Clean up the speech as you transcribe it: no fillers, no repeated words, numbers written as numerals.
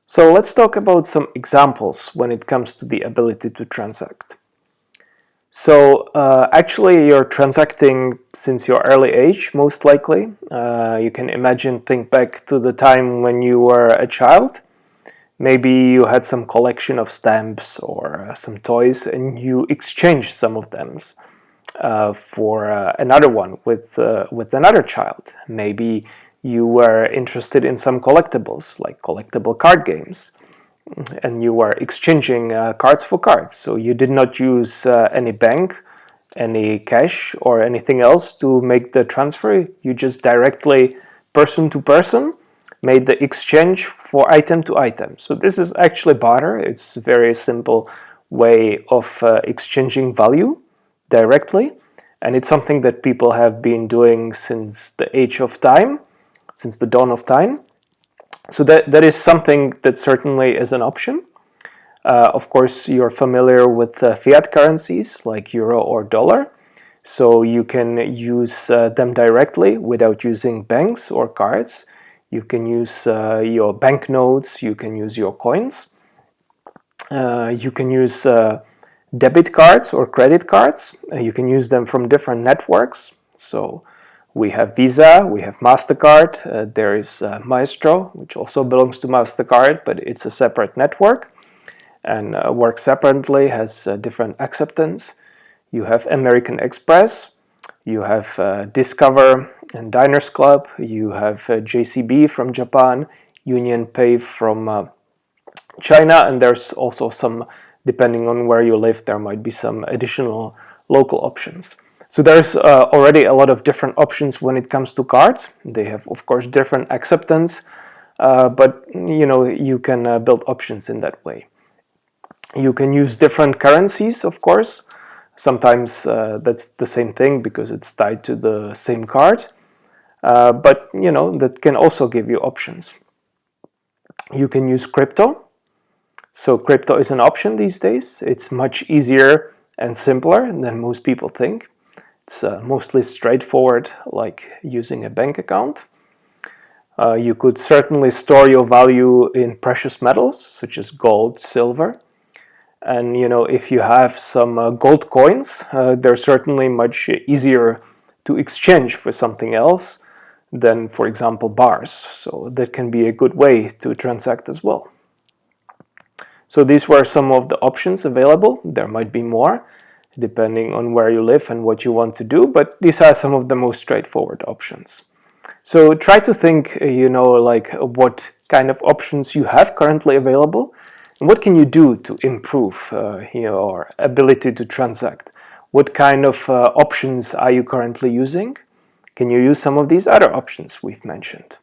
So let's talk about some examples when it comes to the ability to transact. So actually you're transacting since your early age, most likely. You can imagine, think back to the time when you were a child. Maybe you had some collection of stamps or some toys and you exchanged some of them for another one with another child. Maybe you were interested in some collectibles, like collectible card games, and you were exchanging cards for cards. So you did not use any bank, any cash, or anything else to make the transfer. You just directly, person to person, made the exchange for item to item. So this is actually barter. It's a very simple way of exchanging value directly, and it's something that people have been doing since the age of time, since the dawn of time. So that is something that certainly is an option. Of course, you're familiar with fiat currencies like euro or dollar, so you can use them directly without using banks or cards. You can use your banknotes, you can use your coins, you can use debit cards or credit cards. You can use them from different networks. So we have Visa, we have MasterCard, there is Maestro, which also belongs to MasterCard, but it's a separate network and works separately, has different acceptance. You have American Express, you have Discover and Diners Club, you have JCB from Japan, Union Pay from China, and there's also some, depending on where you live, there might be some additional local options. So there's already a lot of different options when it comes to cards. They have, of course, different acceptance, but you can build options in that way. You can use different currencies, of course. Sometimes that's the same thing because it's tied to the same card, but that can also give you options. You can use crypto. So crypto is an option these days. It's much easier and simpler than most people think. It's mostly straightforward, like using a bank account. You could certainly store your value in precious metals, such as gold, silver. And if you have some gold coins, they're certainly much easier to exchange for something else than, for example, bars. So that can be a good way to transact as well. So these were some of the options available. There might be more, depending on where you live and what you want to do, but these are some of the most straightforward options. So try to think, like what kind of options you have currently available, and what can you do to improve your ability to transact. What kind of options are you currently using? Can you use some of these other options we've mentioned?